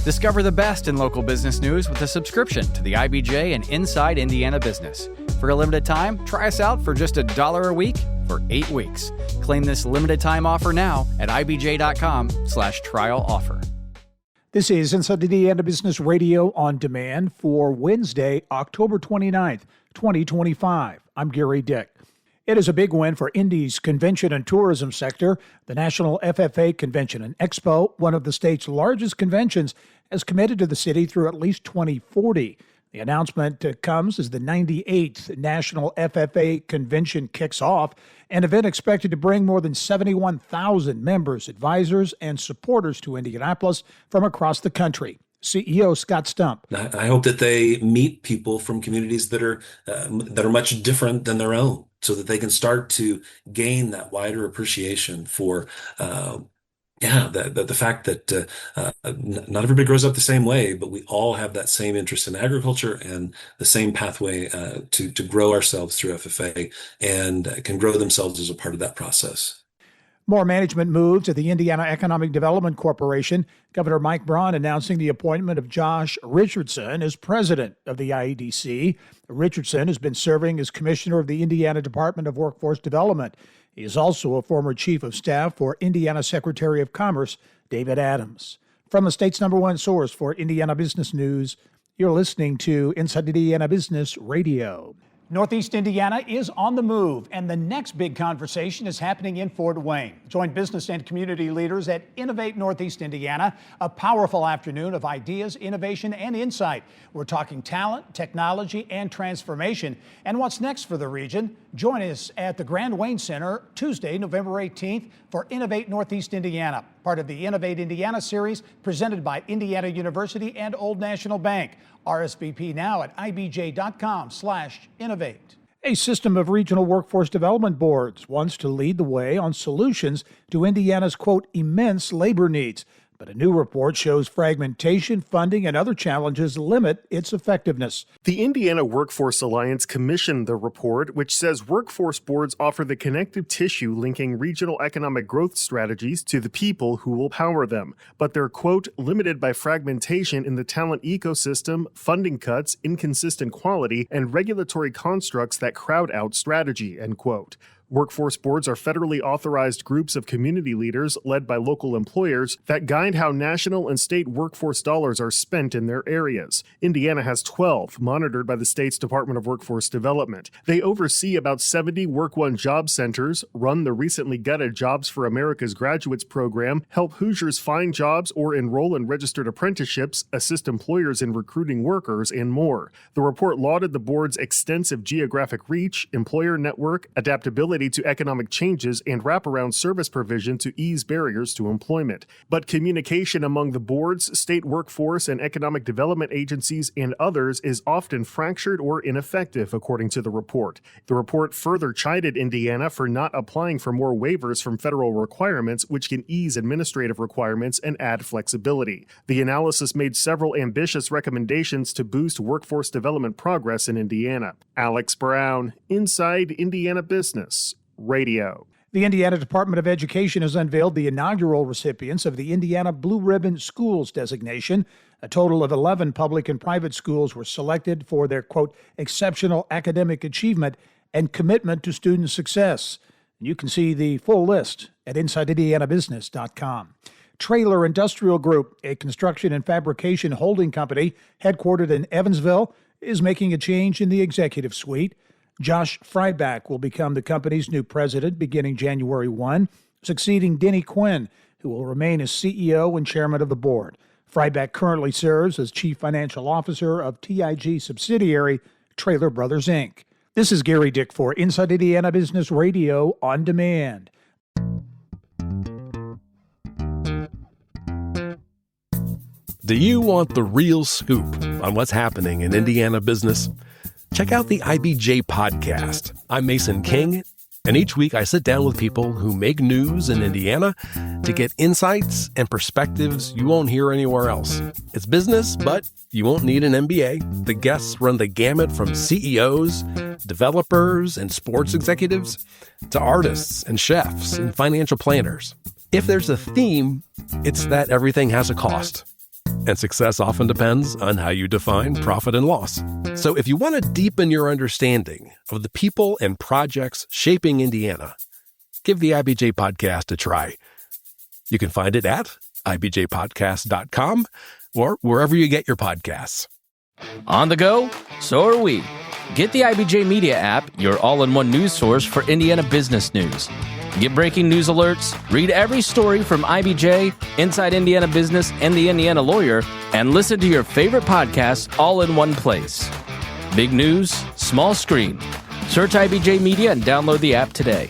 Discover the best in local business news with a subscription to the IBJ and Inside Indiana Business. For a limited time, try us out for just $1 a week for 8 weeks. Claim this limited time offer now at ibj.com/trial offer. This is Inside Indiana Business Radio on demand for Wednesday, October 29th, 2025. I'm Gary Dick. It is a big win for Indy's convention and tourism sector. The National FFA Convention and Expo, one of the state's largest conventions, has committed to the city through at least 2040. The announcement comes as the 98th National FFA Convention kicks off, an event expected to bring more than 71,000 members, advisors, and supporters to Indianapolis from across the country. CEO Scott Stump. I hope that they meet people from communities that are much different than their own, so that they can start to gain that wider appreciation for the fact that not everybody grows up the same way, but we all have that same interest in agriculture and the same pathway to grow ourselves through FFA, and can grow themselves as a part of that process. More management moves at the Indiana Economic Development Corporation. Governor Mike Braun announcing the appointment of Josh Richardson as president of the IEDC. Richardson has been serving as commissioner of the Indiana Department of Workforce Development. He is also a former chief of staff for Indiana Secretary of Commerce David Adams. From the state's #1 source for Indiana business news, you're listening to Inside Indiana Business Radio. Northeast Indiana is on the move, and the next big conversation is happening in Fort Wayne. Join business and community leaders at Innovate Northeast Indiana, a powerful afternoon of ideas, innovation, and insight. We're talking talent, technology, and transformation. And what's next for the region? Join us at the Grand Wayne Center Tuesday, November 18th for Innovate Northeast Indiana, part of the Innovate Indiana series presented by Indiana University and Old National Bank. RSVP now at ibj.com/innovate. A system of regional workforce development boards wants to lead the way on solutions to Indiana's, quote, immense labor needs. But a new report shows fragmentation, funding, and other challenges limit its effectiveness. The Indiana Workforce Alliance commissioned the report, which says workforce boards offer the connective tissue linking regional economic growth strategies to the people who will power them. But they're, quote, limited by fragmentation in the talent ecosystem, funding cuts, inconsistent quality, and regulatory constructs that crowd out strategy, end quote. Workforce boards are federally authorized groups of community leaders led by local employers that guide how national and state workforce dollars are spent in their areas. Indiana has 12, monitored by the state's Department of Workforce Development. They oversee about 70 Work One job centers, run the recently gutted Jobs for America's Graduates program, help Hoosiers find jobs or enroll in registered apprenticeships, assist employers in recruiting workers, and more. The report lauded the board's extensive geographic reach, employer network, adaptability to economic changes, and wraparound service provision to ease barriers to employment. But communication among the boards, state workforce and economic development agencies, and others is often fractured or ineffective, according to the report. The report further chided Indiana for not applying for more waivers from federal requirements, which can ease administrative requirements and add flexibility. The analysis made several ambitious recommendations to boost workforce development progress in Indiana. Alex Brown, Inside Indiana Business Radio. The Indiana Department of Education has unveiled the inaugural recipients of the Indiana Blue Ribbon Schools designation. A total of 11 public and private schools were selected for their, quote, exceptional academic achievement and commitment to student success. You can see the full list at InsideIndianaBusiness.com. Traylor Industrial Group, a construction and fabrication holding company headquartered in Evansville, is making a change in the executive suite. Josh Freibach will become the company's new president beginning January 1, succeeding Denny Quinn, who will remain as CEO and chairman of the board. Freibach currently serves as chief financial officer of TIG subsidiary Traylor Brothers, Inc. This is Gary Dick for Inside Indiana Business Radio on Demand. Do you want the real scoop on what's happening in Indiana business? Check out the IBJ podcast. I'm Mason King, and each week I sit down with people who make news in Indiana to get insights and perspectives you won't hear anywhere else. It's business, but you won't need an MBA. The guests run the gamut from CEOs, developers, and sports executives to artists and chefs and financial planners. If there's a theme, it's that everything has a cost. And success often depends on how you define profit and loss. So if you want to deepen your understanding of the people and projects shaping Indiana, give the IBJ podcast a try. You can find it at ibjpodcast.com or wherever you get your podcasts. On the go? So are we. Get the IBJ Media app, your all-in-one news source for Indiana business news. Get breaking news alerts, read every story from IBJ, Inside Indiana Business, and the Indiana Lawyer, and listen to your favorite podcasts all in one place. Big news, small screen. Search IBJ Media and download the app today.